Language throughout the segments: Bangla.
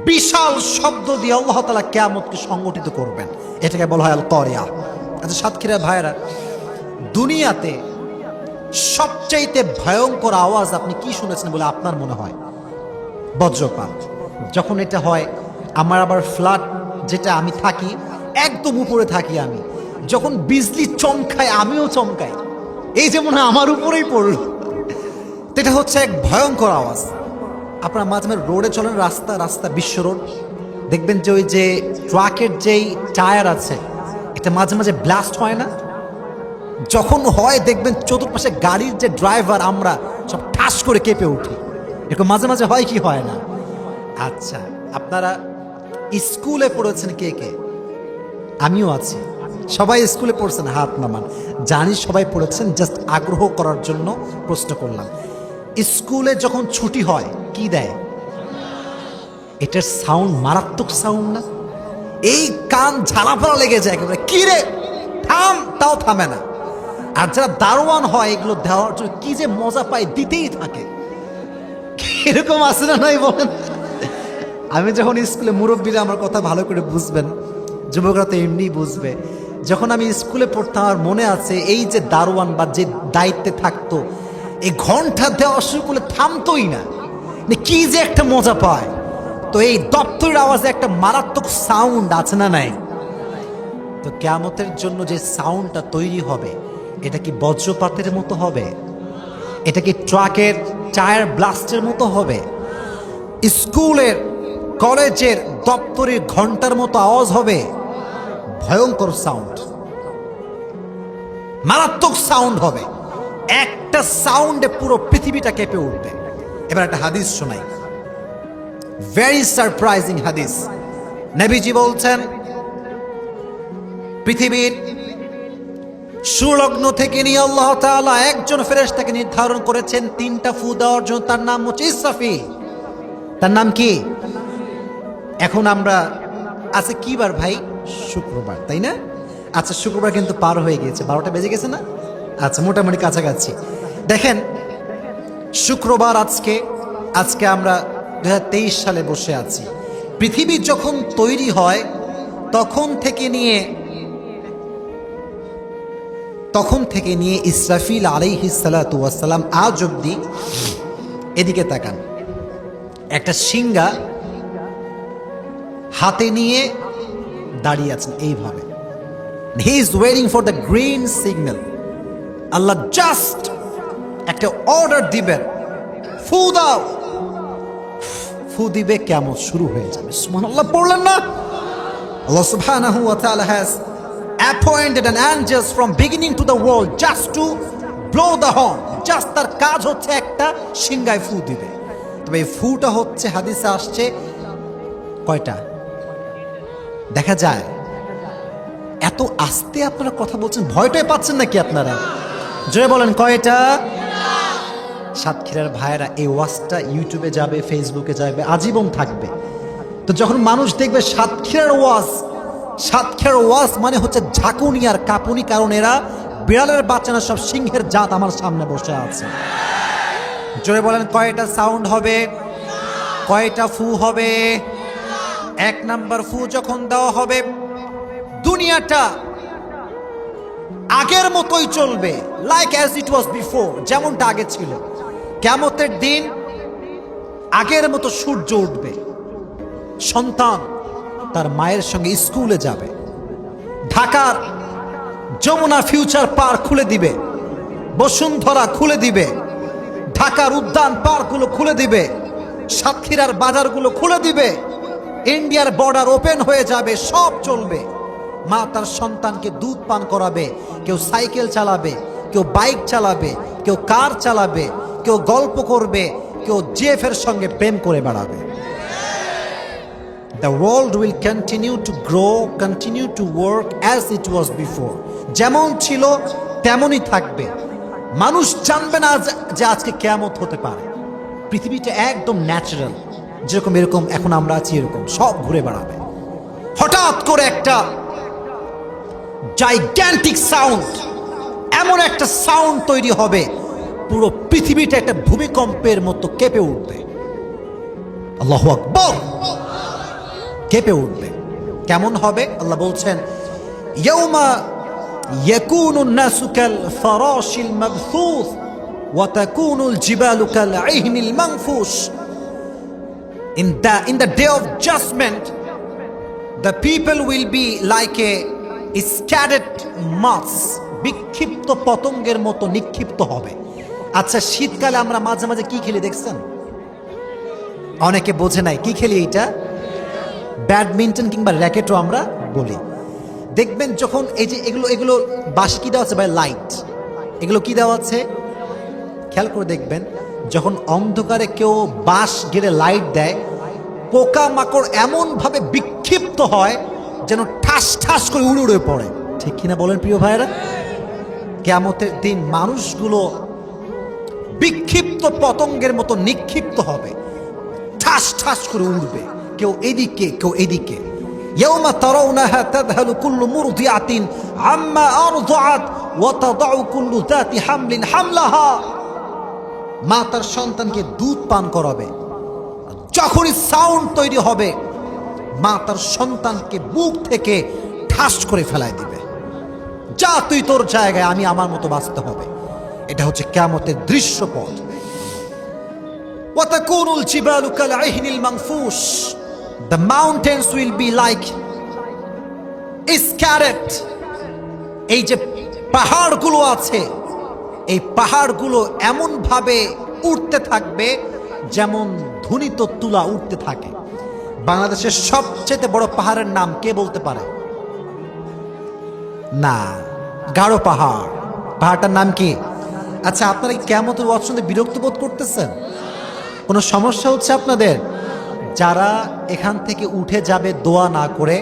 বিশাল শব্দ দিয়ে আল্লাহ তাআলা কিয়ামতকে সংগঠিত করবেন। এটাকে বলা হয় আল কারিয়া। আচ্ছা সাতক্ষীরা ভাইরা, দুনিয়াতে সবচাইতে ভয়ঙ্কর আওয়াজ আপনি কি শুনেছেন বলে আপনার মনে হয়? বজ্রপাত। যখন এটা হয়, আমার আবার ফ্ল্যাট যেটা আমি থাকি একদম উপরে থাকি আমি, যখন বিজলি চমকায় আমিও চমকাই, এই যে মনে হয় আমার উপরেই পড়ল। এটা হচ্ছে এক ভয়ঙ্কর আওয়াজ। আপনারা মাঝে মাঝে রোডে চলেন, রাস্তা বিশ্ব রোড, দেখবেন যে ওই যে ট্রাকের যেই টায়ার আছে এটা মাঝে মাঝে ব্লাস্ট হয় না? যখন হয় দেখবেন চতুর্পাশে গাড়ির যে ড্রাইভার আমরা সব ঠাস করে কেঁপে উঠি। এরকম মাঝে মাঝে হয় কি হয় না? আচ্ছা, আপনারা স্কুলে পড়েছেন কে কে? আমিও আছি। সবাই স্কুলে পড়ছেন? হাত নামান। জানি সবাই পড়েছেন, জাস্ট আগ্রহ করার জন্য প্রশ্ন করলাম। স্কুলে যখন ছুটি হয় কি দেয়? এটার সাউন্ড মারাত্মক সাউন্ড না? এই কান ঝালাফালা লেগে যায় একেবারে, কি রে থাম, তাও থামে না। আর যারা দারোয়ান হয় এগুলো দেওয়ার জন্য কি যে মজা পায়, দিতেই থাকে। এরকম আছে না নাই বলেন? আমি যখন স্কুলে, মুরব্বীরা আমার কথা ভালো করে বুঝবেন, যুবকরা তো এমনি বুঝবে, যখন আমি স্কুলে পড়তাম আর মনে আছে এই যে দারোয়ান বা যে দায়িত্বে থাকতো, এই ঘন্টা দেওয়া শুরু করলে থামতোই না, কি যে একটা মজা পায়। তো এই দপ্তরের আওয়াজে একটা মারাত্মক সাউন্ড আছে না নাই? তো কিয়ামতের জন্য যে সাউন্ডটা তৈরি হবে এটা কি বজ্রপাতের মতো হবে? এটা কি ট্রাকের টায়ার ব্লাস্টের মতো হবে? স্কুলের, কলেজের, দপ্তরের ঘন্টার মতো আওয়াজ হবে? ভয়ঙ্কর সাউন্ড, মারাত্মক সাউন্ড হবে। একটা সাউন্ডে পুরো পৃথিবীটা কেঁপে উঠবে। এবার একটা হাদিস শোনাই, ভেরি সারপ্রাইজিং হাদিস। নবীজি বলছেন, পৃথিবীর সুলগ্ন থেকে নিয়ে আল্লাহ তাআলা একজন ফেরেশতাকে নির্ধারণ করেছেন 3টা ফু দেওয়ার জন্য। তার নাম হচ্ছে ইসরাফিল। তার নাম কি? এখন আমরা, আচ্ছা কি বার ভাই? শুক্রবার, তাই না? আচ্ছা শুক্রবার কিন্তু পার হয়ে গিয়েছে, 12টা বেজে গেছে না? আচ্ছা মোটামুটি কাছাকাছি। দেখেন শুক্রবার আজকে আমরা 2023 সালে বসে আছি। পৃথিবী যখন তৈরি হয় তখন থেকে নিয়ে ইসরাফিল আলাইহিস সালাতু ওয়াস সালাম আজ অব্দি, এদিকে তাকান, একটা সিংহা হাতে নিয়ে দাঁড়িয়ে আছেন এইভাবে। He is waiting for the green signal. Allah just একটা অর্ডার দিবেন, ফু দাও, ফু দিবে, কিয়ামত শুরু হয়ে যাবে। সুবহানাল্লাহ পড়লেন না? Allah subhanahu wa ta'ala has appointed an angels from beginning to the world just to blow the horn. Just তার কাজ হচ্ছে একটা সিংহায় ফু দিবে। তবে এই ফুটা হচ্ছে, হাদিসে আসছে কয়টা দেখা যায়? এত আস্তে আপনারা কথা বলছেন, ভয়টাই পাচ্ছেন নাকি আপনারা? জোরে বলেন কয়টা? সাতক্ষীরার ভাইয়েরা, এই ওয়াজটা ইউটিউবে যাবে, ফেসবুকে যাবে, আজীবন থাকবে। তো যখন মানুষ দেখবে সাতক্ষীরার ওয়াজ মানে হচ্ছে ঝাঁকুনি আর কাঁপুনি, কারণ এরা বিড়ালের বাচ্চা না, সব সিংহের জাত আমার সামনে বসে আছে। জোরে বলেন কয়টা সাউন্ড হবে? কয়টা ফু হবে? 1 নাম্বার ফু যখন দেওয়া হবে, দুনিয়াটা আগের মতোই চলবে, like as it was before, যেমনটা আগে ছিল। কিয়ামতের দিন আগের মতো সূর্য উঠবে, সন্তান তার মায়ের সঙ্গে স্কুলে যাবে, ঢাকার যমুনা ফিউচার পার্ক খুলে দিবে, বসুন্ধরা খুলে দিবে, ঢাকার উদ্যান পার্কগুলো খুলে দিবে, সাতক্ষীরার বাজারগুলো খুলে দিবে, ইন্ডিয়ার বর্ডার ওপেন হয়ে যাবে, সব চলবে। মা তার সন্তানকে দুধ পান করাবে, কেউ সাইকেল চালাবে, কেউ বাইক চালাবে, কেউ কার চালাবে, কেউ গল্প করবে, কেউ জিএফের সঙ্গে প্রেম করে বেড়াবে। The world will continue to grow, continue to work as it was before. যেমন ছিল তেমনই থাকবে। মানুষ জানবে না যে আজকে কিয়ামত হতে পারে। পৃথিবীটা একদম ন্যাচারাল, যেরকম এরকম এখন আমরা আছি এরকম সব ঘুরে বেড়াবে। হঠাৎ করে একটা জাইগ্যান্টিক সাউন্ড, এমন একটা সাউন্ড তৈরি হবে, পুরো পৃথিবীটা একটা ভূমিকম্পের মতো কেঁপে উঠবে। আল্লাহু আকবার। কেঁপে উঠবে। কেমন হবে? আল্লাহ বলছেন, ইয়াউমা ইয়াকুনুন নাসু কাল ফারাশিল মাবথুস ওয়া তাকুনুল জিবালু কাল আইহনিল মানফুস। In the day of judgment, the people will be like a scattered moths, বিক্ষিপ্ত পতঙ্গের মতো নিক্ষিপ্ত হবে। আচ্ছা, শীতকালে আমরা মাঝে মাঝে কি খেলি দেখছেন? অনেকে বোঝে নাই কি খেলি, এইটা ব্যাডমিন্টন কিংবা র্যাকেটও আমরা বলি। দেখবেন যখন এই যে এগুলো বাঁশি কি দেওয়া আছে ভাই, লাইট, এগুলো কি দেওয়া আছে খেয়াল করে দেখবেন, যখন অন্ধকারে কেউ বাঁশ গেড়ে লাইট দেয়, পোকা মাকড় এমন ভাবে বিক্ষিপ্ত হয় যেন ঠাস ঠাস করে উড়ে উড়ে পড়ে। ঠিক কিনা বলেন প্রিয় ভাইরা? কিয়ামতের দিন মানুষগুলো বিক্ষিপ্ত পতঙ্গের মতো নিক্ষিপ্ত হবে, ঠাস ঠাস করে উড়বে, কেউ এদিকে কেউ এদিকে। ইয়াউমা তারাউনাহা তাযহালু কুল্লু মুরদিআতিন আম্মা আরদাআত ওয়া তাদাউ কুল্লু যাতি হামলিন হামলাহা। মা তার সন্তানকে দুধ পান করাবে, যখনই সাউন্ড তৈরি হবে মা তার সন্তানকে বুক থেকে ঠাস করে ফেলায় দিবে, যা তুই তোর জায়গায়, আমি আমার মতো বাঁচতে হবে। এটা হচ্ছে কিয়ামতের দৃশ্যপট। ওয়া তাকুনুল জিবালু কাল আইহনিল মানফুস, the mountains will be like scattered। এই যে পাহাড়গুলো আছে, এই পাহাড়গুলো এমন ভাবে উঠতে থাকবে যেমন ধ্বনিত তুলা উঠতে থাকে। বাংলাদেশের সবচেয়ে বড় পাহাড়ের নাম কে বলতে পারে? না, গাঢ় পাহাড়। পাহাড়টার নাম কি? আচ্ছা, আপনারা কিয়ামতের ওয়াজ শুনতে বিরক্ত বোধ করতেছেন? কোনো সমস্যা হচ্ছে আপনাদের? যারা এখান থেকে উঠে যাবে দোয়া না করে,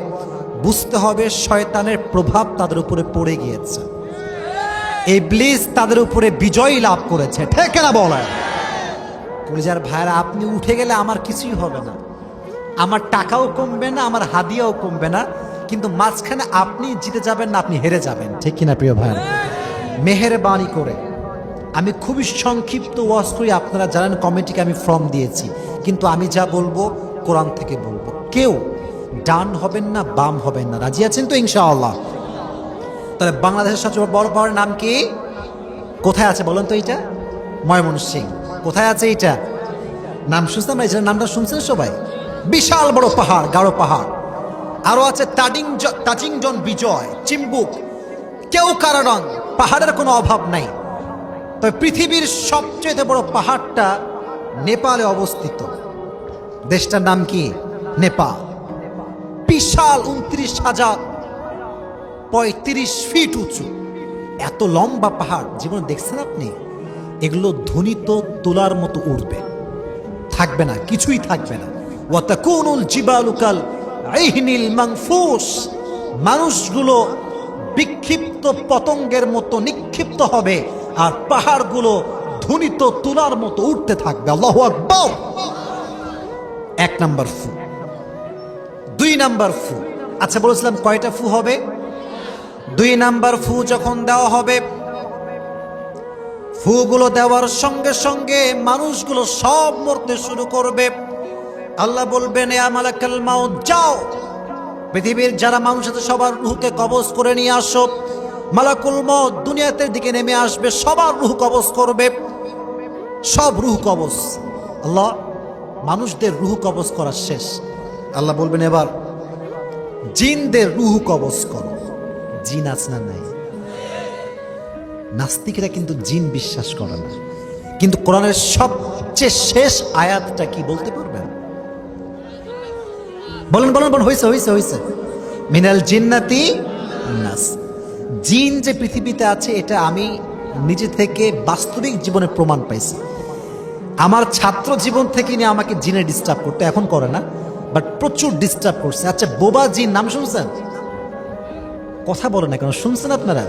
বুঝতে হবে শয়তানের প্রভাব তাদের উপরে পড়ে গিয়েছে, ইবলিস তাদের উপরে বিজয় লাভ করেছে। ঠিক না বলেন? কলিজার ভাইরা, আপনি উঠে গেলে আমার কিছুই হবে না, আমার টাকাও কমবে না, আমার হাদিয়াও কমবে না, কিন্তু মাঝখানে আপনি জিতে যাবেন না, আপনি হেরে যাবেন। ঠিক কিনা প্রিয় ভাইরা? মেহেরবানি করে আমি খুবই সংক্ষিপ্ত ওয়াজ করি, আপনারা জানেন কমিটিকে আমি ফর্ম দিয়েছি, কিন্তু আমি যা বলবো কোরআন থেকে বলবো। কেউ ডান হবেন না, বাম হবেন না। রাজি আছেন তো ইনশাআল্লাহ? তাহলে বাংলাদেশের সবচেয়ে বড় পাহাড়ের নাম কি? কোথায় আছে বলেন তো? এইটা ময়মনসিংহ। কোথায় আছে এইটা? নাম শুনছেন না? এটার নামটা শুনছেন সবাই? বিশাল বড় পাহাড়, গাঢ় পাহাড়। আরো আছে তাজিংডন বিজয়, চিম্বুক, কেওকারাডং। পাহাড়ের কোনো অভাব নাই। তবে পৃথিবীর সবচেয়ে বড় পাহাড়টা নেপালে অবস্থিত। দেশটার নাম কি? নেপাল। বিশাল 29,035 ফিট উঁচু, এত লম্বা পাহাড় জীবনে দেখছেন আপনি? এগুলো ধ্বনিত তোলার মতো উড়বে, থাকবে না, কিছুই থাকবে না। ওয়া তাকুনুল জিবালু কাল আইহনিল মানফুস, মানুষগুলো বিক্ষিপ্ত পতঙ্গের মতো নিক্ষিপ্ত হবে, আর পাহাড়গুলো ধ্বনিত তুলার মতো উঠতে থাকবে। আল্লাহু আকবার। 1 নাম্বার ফু। 2 নাম্বার ফু। আচ্ছা, বলেছিলাম কয়টা ফু হবে? 2 নাম্বার ফু যখন দেওয়া হবে, ফুগুলো দেওয়ার সঙ্গে সঙ্গে মানুষগুলো সব মরতে শুরু করবে। আল্লাহ বলবেন, ইয়া মালাকাল মাউত, যাও পৃথিবীর যারা মানুষ আছে সবার রূহকে কবজ করে নিয়ে আসো। মালাকুল মউত দুনিয়াতে দিকে নেমে আসবে, সবার রূহ কবজ করবে, সব রূহ কবজ। আল্লাহ মানুষদের রূহ কবজ করা শেষ। আল্লাহ বলবেন, এবার জিনদের রূহ কবজ করো। জিন আছে না নাই? নাস্তিকরা কিন্তু জিন বিশ্বাস করে না, কিন্তু কোরআনের সবচেয়ে শেষ আয়াতটা কি বলতে পারবেন? বলেন বলেন বলেন। হয়েছে মিনাল জিন্নাতি নাস। জিন যে পৃথিবীতে আছে এটা আমি নিজে থেকে বাস্তবিক জীবনে প্রমাণ পাইছি। আমার ছাত্র জীবন থেকে নিয়ে আমাকে জিনে ডিস্টার্ব করতে, এখন করে না, বাট প্রচুর ডিস্টার্ব করছে। আচ্ছা, বোবা জিন নাম শুনছেন? কথা বলে না কেন? শুনছেন আপনারা?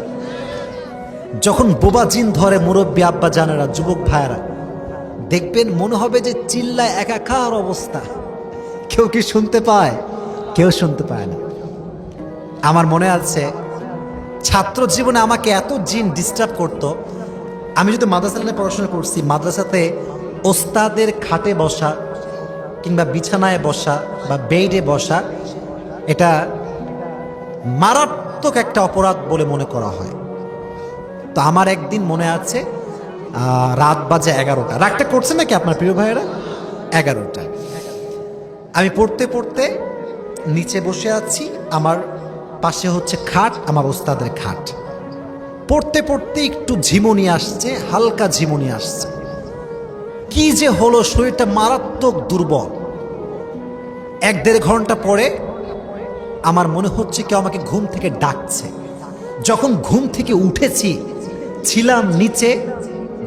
যখন বোবা জিন ধরে মুরব্বী আব্বা জানেরা, যুবক ভাইয়েরা, দেখবেন মনে হবে যে চিল্লায় একাকার অবস্থা। কেউ কি শুনতে পায়? কেউ শুনতে পায় না। আমার মনে আছে ছাত্র জীবনে আমাকে এত জিন ডিস্টার্ব করতো। আমি যদি মাদ্রাসাতে পড়াশোনা করছি, মাদ্রাসাতে ওস্তাদের খাটে বসা কিংবা বিছানায় বসা বা বেডে বসা এটা মারাত্মক একটা অপরাধ বলে মনে করা হয়। তো আমার একদিন মনে আছে রাত বাজে 11টা, রাতটা করছে নাকি আপনার প্রিয় ভাইয়েরা? 11টা। আমি পড়তে পড়তে নিচে বসে আছি, আমার পাশে হচ্ছে খাট, আমার ওস্তাদের খাট। পড়তে পড়তে একটু ঝিমুনি আসছে, হালকা ঝিমুনি আসছে। কি যে হলো, শরীরটা মারাত্মক দুর্বল। 1-1.5 ঘন্টা পরে আমার মনে হচ্ছে কেউ আমাকে ঘুম থেকে ডাকছে। যখন ঘুম থেকে উঠেছি, ছিলাম নিচে,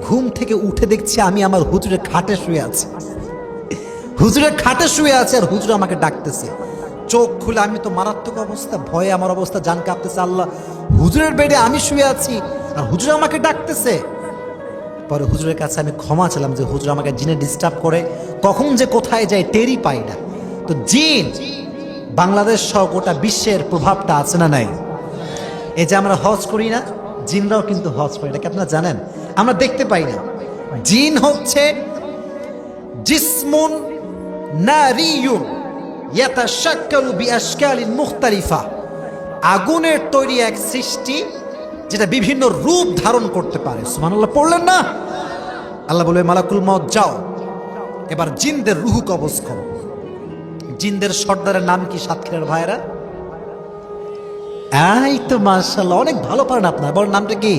ঘুম থেকে উঠে দেখছি আমি আমার হুজুরের খাটে শুয়ে আছি। হুজুরের খাটে শুয়ে আছে আর হুজুর আমাকে ডাকতেছে। চোখ খুলে আমি তো মারাত্মক অবস্থা, ভয়ে আমার অবস্থা জান কাঁপতেছে। আল্লাহ, হুজুরের বেডে আমি শুয়ে আছি আর হুজুর আমাকে ডাকতেছে। পরে হুজুরের কাছে আমি ক্ষমা চাইলাম যে হুজুর আমাকে জিনে ডিস্টার্ব করে, কখন যে কোথায় যায় টেরই পাই না। তো জিন বাংলাদেশ সহ গোটা বিশ্বের প্রভাবটা আছে না নাই? এই যে আমরা হজ করি না, জিনরাও কিন্তু হজ করে, এটা কি আপনারা জানেন? আমরা দেখতে পাই না। জিন হচ্ছে জিসমুন নারিয়ুন ইয়াতাশাক্কালু বিআশকালিন মুখতালিফা, আগুনের তৈরি এক সৃষ্টি যেটা বিভিন্ন রূপ ধারণ করতে পারে। সুবহানাল্লাহ পড়লেন না? আল্লাহ বলবে মালাকুল মউত যাও, এবার জিনদের রূহ কবজ করো। জিনদের সর্দারের নাম কি সাতক্ষীরার ভাইরা? এই তো মাশাআল্লাহ, অনেক ভালো পারেন আপনার। বড় নামটা কি?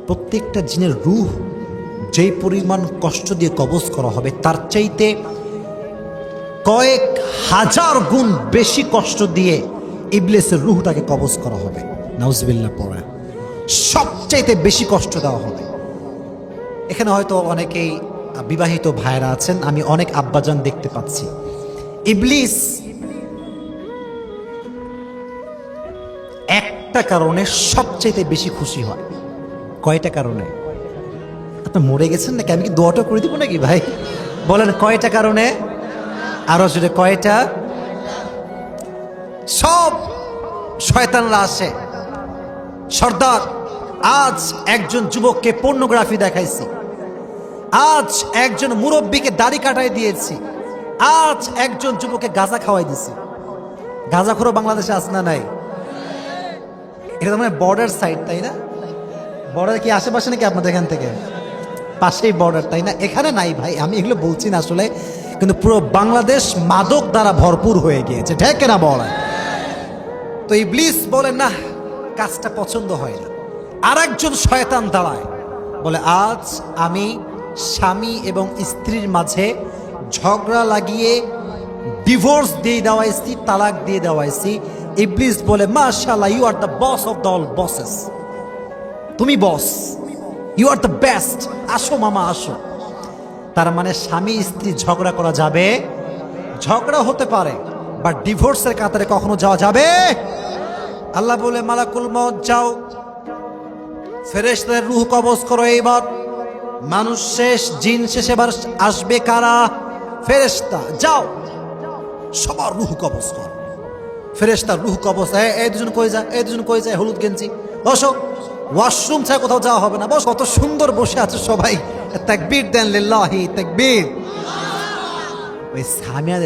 প্রত্যেকটা জিনের রূহ যেই পরিমাণ কষ্ট দিয়ে কবজ করা হবে, তার চাইতে কয়েক হাজার গুণ বেশি কষ্ট দিয়ে ইবলিসের রূহটাকে কবজ করা হবে। নাউজুবিল্লাহ পড়ে সবচাইতে বেশি কষ্ট দেওয়া হবে। এখানে হয়তো অনেকেই বিবাহিত ভাইরা আছেন, আমি অনেক আব্বাজান দেখতে পাচ্ছি। ইবলিস একটা কারণে সবচাইতে বেশি খুশি হয়। কয়টা কারণে? আপনার মরে গেছেন নাকি? আমি কি দোয়াটা করে দিব নাকি ভাই? বলেন কয়টা কারণে? আরো জোরে কয়টা? সব শয়তানরা আসে, সর্দার আজ একজন যুবককে পর্নোগ্রাফি দেখাইছি, আজ একজন মুরব্বীকে দাড়ি কাটাই দিয়েছি, আজ একজন যুবককে গাঁজা খাওয়াই দিছি। গাঁজাখোরও বাংলাদেশে আছে না নাই? এটা তো মানে বর্ডার সাইড, তাই না? বর্ডার কি আশেপাশে নাকি আপনাদের এখান থেকে? পাশেই বর্ডার, তাই না? এখানে নাই ভাই, আমি এগুলো বলছি না আসলে, কিন্তু পুরো বাংলাদেশ মাদক দ্বারা ভরপুর হয়ে গিয়েছে, ঠিক না বলেন? তো ইবলিস বলে না, কাজটা পছন্দ হয় না। আর একজন শয়তান দাঁড়ায়, বলে আজ আমি স্বামী এবং স্ত্রীর মাঝে ঝগড়া লাগিয়ে ডিভোর্স দিয়ে দেওয়াইছি, তালাক দিয়ে দেওয়াইছি। ইবলিস বলে মাশাআল্লাহ, you are the boss of the all bosses, তুমি boss, you are the best, আসো মামা আসো। তার মানে স্বামী স্ত্রী ঝগড়া করা যাবে, ঝগড়া হতে পারে, বাট ডিভোর্সের কাতারে কখনো যাওয়া যাবে। আল্লাহ বলে মালাকুল মউত যাও, ফেরেশতাদের রূহ কবজ করো। এইবার মানুষ শেষ, জিন শেষ, এবার আসবে কারা? ফেরেশতা। যাও সবার রূহ কবজ করো। ফেরেশতার রূহ কবজ। এই দুজন কই যায়, এই দুজন কই যায়, হলুদ গেঞ্জি বসো, ওয়াশরুম ছাড়া কোথাও যাওয়া হবে না, বস। কত সুন্দর বসে আছে সবাই, তাকবীর দেন, লিল্লাহি তাকবীর। ওই সামিয়া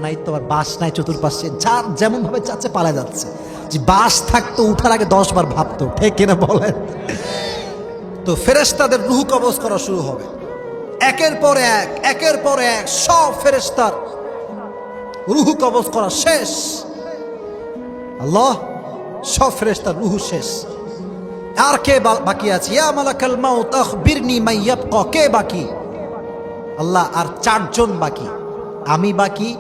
নাই তো, আর বাস নাই চতুর্পাশে, যার যেমন ভাবে চাচ্ছে পালা যাচ্ছে। যে বাস থাকতো উঠার আগে 10 বার ভাবতো, ঠিক কিনা বলেন? তো ফেরেশতাদের রূহ কবজ করা শুরু হবে, একের পর এক, একের পর এক সব ফেরেশতার রূহ কবজ করা শেষ। আল্লাহ, সব ফেরেশতার রূহ শেষ। আর কে বাকি আছে? ইয়া মালাকাল মাউত আখবিরনি মান ইয়াবকা, কে বাকি? আল্লাহ, আর 4 জন বাকি। আমি বাকি,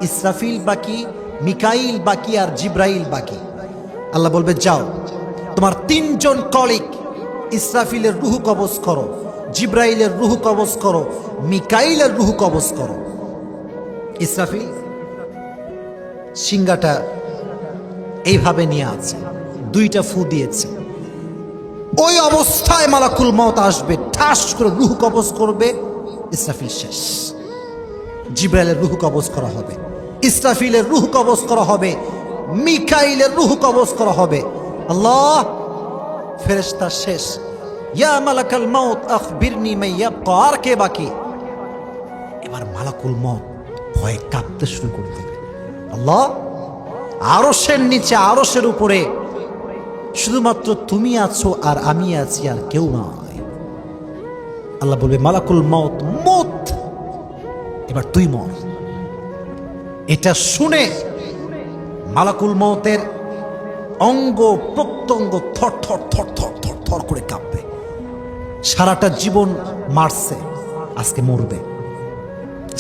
ইসরাফিল বাকি, মিকাইল বাকি, আর জিব্রাইল বাকি। আল্লাহ বলবে যাও, তোমার 3 জন কলিগ, ইসরাফিলের রূহ কবজ করো, জিব্রাইলের রূহ কবজ করো, মিকাইলের রূহ কবজ করো। ইসরাফিল সিংহাটা এইভাবে নিয়ে আছে, 2টা ফু দিয়েছে। ওই অবস্থায় মালাকুল মউত আসবে, ঠাস করে রূহ কবজ করবে। ইসরাফিল শেষ। জিব্রাইলের রূহ কবজ করা হবে, ইসরাফিলের রূহ কবজ করা হবে, মিকাইলের রূহ কবজ করা হবে। আল্লাহ, ফেরেশতা শেষ। ইয়া মালাকাল মউত আখবিরনি মান ইয়াবকা, আর কে বাকি? এবার মালাকুল মউত ভয়ে কাঁপতে শুরু করে দেবে। আল্লাহ আরশের নিচে, আরশের উপরে শুধুমাত্র তুমি আছো আর আমি আছি, আর কেউ নয়। আল্লাহ বলবে মালাকুল মউত, মত এবার তুই মর। এটা শুনে মালাকুল মউতের অঙ্গ প্রত্যঙ্গ থর থর থর থর থর থর করে কাঁপবে। সারাটা জীবন মারছে, আজকে মরবে।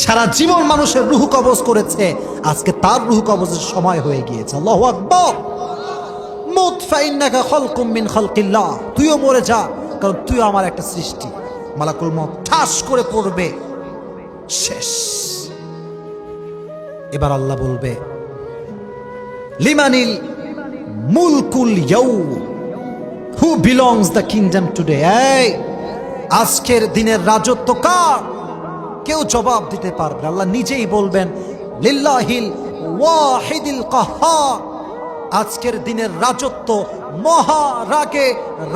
সারা জীবন মানুষের রুহ কবজ করেছে, আজকে তার রুহ কবজের সময় হয়ে গিয়েছে। আল্লাহু আকবার। মুত ফাইন্নাকা খালকুম মিন খালকিল্লাহ, তুইও মরে যা, কারণ তুইও আমার একটা সৃষ্টি। মালাকুল মউত ঠাস করে পড়বে, শেষ। এবার আল্লাহ বলবে লিমানিল মুলকুল ইয়াউম, who belongs the kingdom today. এই আজকের দিনের রাজত্ব কার? কেউ জবাব দিতে পারবে না। আল্লাহ নিজেই বলবেন লিল্লাহিল ওয়াহিদিল কাহ্হার, আজকের দিনের রাজত্ব মহা রাগে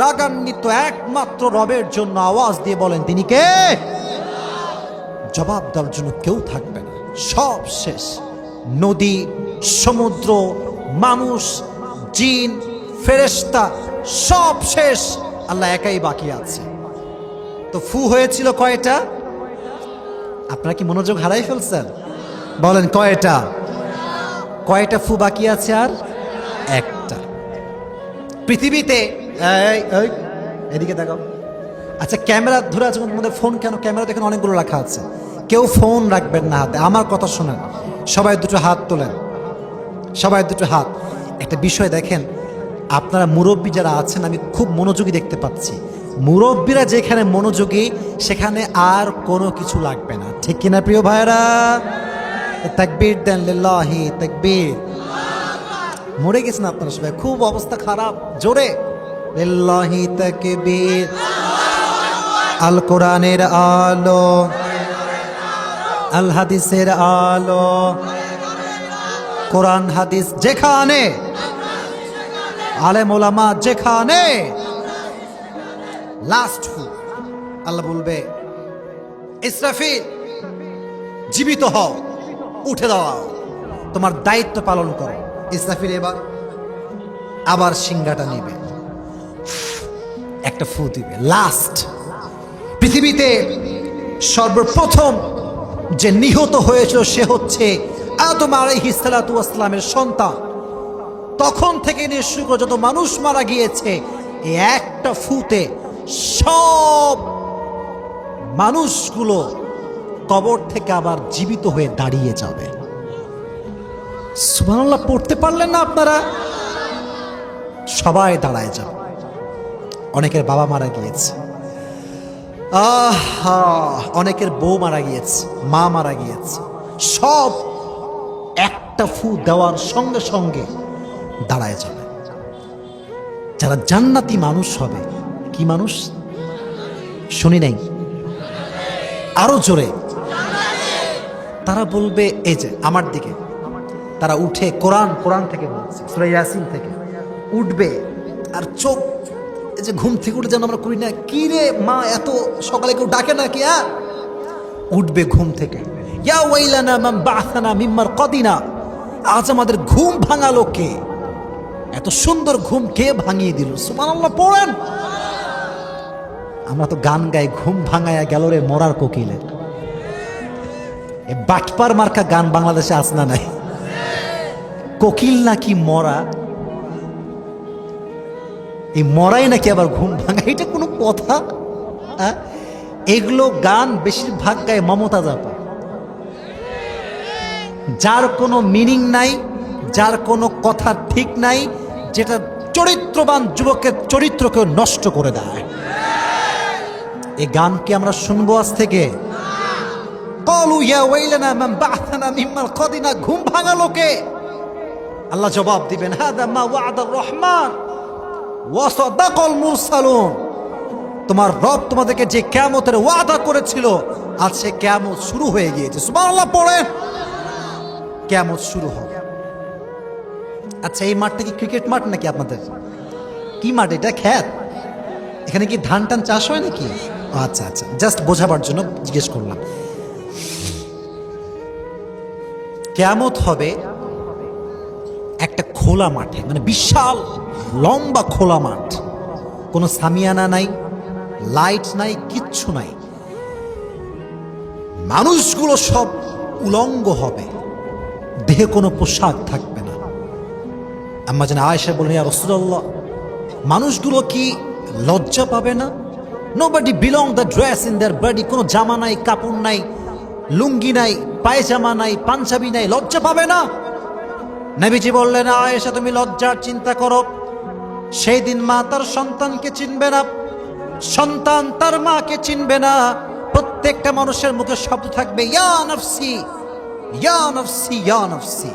রাগান্বিত একমাত্র রবের জন্য। আওয়াজ দিয়ে বলেন তিনি কে? জবাব দেওয়ার জন্য কেউ থাকবে না, সব শেষ। নদী, সমুদ্র, মানুষ, জিন, ফেরেশতা সব শেষ, আল্লাহ একাই বাকি আছে। তো ফু হয়েছিল কয়টা? আপনারা কি মনোযোগ হারাই ফেলছেন? বলেন কয়টা? কয়টা ফু বাকি আছে? আর একটা। পৃথিবীতে এদিকে দেখো। আচ্ছা, ক্যামেরা ধরে আছে তোমাদের ফোন কেন? ক্যামেরা দেখেন অনেকগুলো রাখা আছে। কেউ ফোন রাখবেন না হাতে। আমার কথা শোনেন, সবাই দুটো হাত তোলেন, সবাই দুটো হাত। একটা বিষয় দেখেন, আপনারা মুরব্বী যারা আছেন, আমি খুব মনোযোগী দেখতে পাচ্ছি। মুরব্বীরা যেখানে মনোযোগী, সেখানে আর কোনো কিছু লাগবে না, ঠিক কিনা প্রিয় ভাইরা? তাকবীর দেন, লিল্লাহি তাকবীর। মরে গেছেন আপনারা সবাই, খুব অবস্থা খারাপ। জোরে লিল্লাহি তাকবীর। আল কোরআনের আলো, আল হাদিসের আলো, কোরআন হাদিস যেখানে, আলেম ওলামা যেখানে। লাস্ট ফু, আল্লাহ বলবে ইসরাফিল জীবিত হও, উঠে দাও, তোমার দায়িত্ব পালন করো। ইসরাফিল এবার আবার সিংহাটা নেবে, একটা ফু দিবে, লাস্ট। পৃথিবীতে সর্বপ্রথম যে নিহত হয়েছিল সে হচ্ছে আদম আলাইহিস সালাতু ওয়াস সালামের সন্তান। তখন থেকে নিয়ে শুরু করে যত মানুষ মারা গিয়েছে, এই একটা ফুতে সব মানুষগুলো কবর থেকে আবার জীবিত হয়ে দাঁড়িয়ে যাবে। সুবহানাল্লাহ পড়তে পারলেন না আপনারা? সবাই দাঁড়ায় যাবে। অনেকের বাবা মারা গিয়েছে, অনেকের বউ মারা গিয়েছে, মা মারা গিয়েছে, সব একটা ফু দেওয়ার সঙ্গে সঙ্গে দাঁড়ায় যাবে। যারা জান্নাতি মানুষ হবে, কি মানুষ শুনি নাই, আরো জোরে, তারা বলবে এই যে আমার দিকে। তারা উঠে কোরআন থেকে বলছে, সূরা ইয়াসিন থেকে উঠবে, আর চোখ এই যে ঘুম থেকে উঠে যেন আমরা করি না, কি রে মা এত সকালে কেউ ডাকে না কি? উঠবে ঘুম থেকে, ইয়া ওয়াইলানা মান বা'সানা মিন মারকাদিনা, আজ আমাদের ঘুম ভাঙালো কে? এত সুন্দর ঘুম কে ভাঙিয়ে দিল? সুবহানাল্লাহ পড়েন। আমরা তো গান গাই, ঘুম ভাঙায়া গেল রে মরার কোকিলে। এ বাটপার মার্কা গান বাংলাদেশে আছে না নাই? কোকিল নাকি মরা, এই মরাই নাকি আবার ঘুম ভাঙা, এটা কোনো কথা? এগুলো গান বেশিরভাগ গায়ে মমতাজ আপা, যার কোনো মিনিং নাই, যার কোনো কথা ঠিক নাই, যেটা চরিত্রবান যুবকের চরিত্রকে নষ্ট করে দেয়। এই গানকে আমরা শুনবো আজ থেকে? ক্বালু ইয়া ওয়াইলানা মান বা'সানা মিন মারকাদিনা, ঘুম ভাঙালো কে? আল্লাহ জবাব দিবেন হাদা মা ওয়া'দার রহমান ওয়া সাদাকাল মুরসালুন, তোমার রব তোমাদেরকে যে কিয়ামতের ওয়াদা করেছিল, আজ সে কিয়ামত শুরু হয়ে গিয়েছে। সুবহানাল্লাহ পড়েন, কিয়ামত শুরু হবে। আচ্ছা, এই মাঠটা কি ক্রিকেট মাঠ নাকি আপনাদের? কি মাঠ এটা? ক্ষেত? এখানে কি ধান টান চাষ হয় নাকি? আচ্ছা আচ্ছা, জাস্ট বোঝাবার জন্য জিজ্ঞেস করলাম। কিয়ামত হবে খোলা মাঠে, মানে বিশাল লম্বা খোলা মাঠ, কোনো সামিয়ানা নাই, লাইট নাই, কিচ্ছু নাই, মানুষগুলো সব উলঙ্গ হবে, দেহে কোনো পোশাক থাকবে না। আম্মা জান আয়েশা বলেন, ইয়া রাসূলুল্লাহ, মানুষগুলো কি লজ্জা পাবে না? Nobody belong the dress in their body, কোনো জামা নাই, কাপড় নাই, লুঙ্গি নাই, পায়জামা নাই, পাঞ্জাবি নাই, লজ্জা পাবে না? নবীজি বললেন, আয়েশা তুমি লজ্জার চিন্তা করো, সেই দিন মা তার সন্তানকে চিনবে না, সন্তান তার মাকে চিনবে না, প্রত্যেকটা মানুষের মুখে শব্দ থাকবে ইয়া নফসি, ইয়া নফসি, ইয়া নফসি।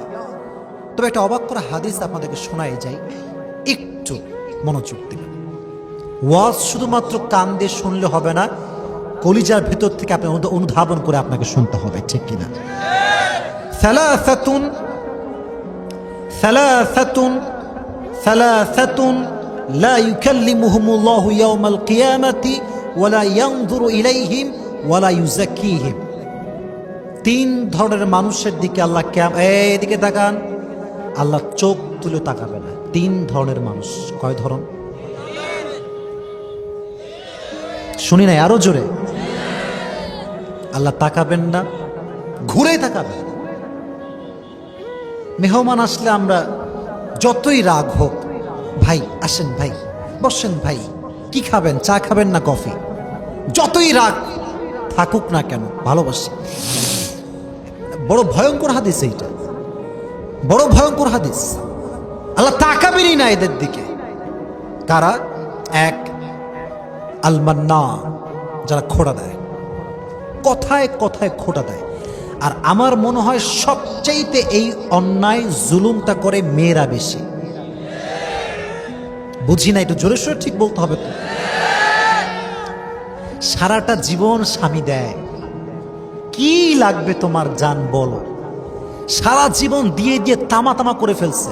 তবে একটা অবাক করা হাদিস আপনাদেরকে শোনাই যায়, একটু মনোযোগ দিবেন। ওয়াজ শুধুমাত্র কান দিয়ে শুনলে হবে না, কলিজার ভিতর থেকে আপনি অনুধাবন করে আপনাকে শুনতে হবে, ঠিক কিনা? সালাসাতুন সালাসাতুন সালাসাতুন লা ইউকাল্লিমুহুমুল্লাহু ইয়াওমাল কিয়ামাতি ওয়ালা ইয়ানজুরু ইলাইহিম ওয়ালা ইউযাক্কিহিম। তিন ধরনের মানুষের দিকে আল্লাহ এদিকে তাকান, আল্লাহ চোখ তুলে তাকাবে না। তিন ধরনের মানুষ। কয় ধরন? শুনি নাই, আরো জোরে। আল্লাহ তাকাবেন না, ঘুরে তাকাবেন। মেহমান আসলে আমরা যতই রাগ হোক, ভাই আসেন, ভাই বসেন, ভাই কি খাবেন, চা খাবেন না কফি, যতই রাগ থাকুক না কেন ভালোবাসি। বড় ভয়ঙ্কর হাদিস এইটা, বড় ভয়ঙ্কর হাদিস। আল্লাহ তাকাবেনই না এদের দিকে। কারা? এক, আল মান্নান, যারা খোঁড়া দেয়, কথায় কথায় খোঁটা দেয়। আর আমার মনে হয় সবচাইতে এই অন্যায় জুলুমটা করে মেয়েরা বেশি। বুঝি না, একটু জোরে সোরে ঠিক বলতে হবে তো। সারাটা জীবন স্বামী দেয়, কি লাগবে তোমার জান বলো, সারা জীবন দিয়ে দিয়ে তামা তামা করে ফেলছে,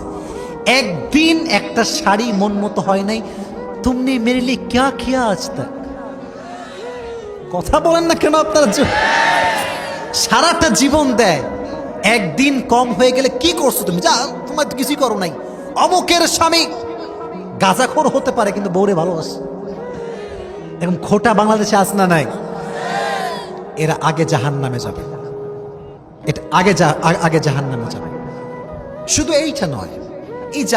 একদিন একটা শাড়ি মন মতো হয় নাই। তুমনে মেরে লিয়ে ক্যা কিয়া আজ তক? কথা বলেন না কেন আপনারা? সারাটা জীবন দেয়, একদিন কম হয়ে গেলে কি করছো তুমি? যা, তোমার তো কিছুই করো নাই। অমুকের স্বামী গাঁজাখোর হতে পারে কিন্তু বউরে ভালোবাসে। এরকম খোটা বাংলাদেশে আছে না নাই? এরা আগে জাহান্নামে যাবে, এটা আগে জাহান্নামে যাবে। শুধু এইটা নয়, এই যে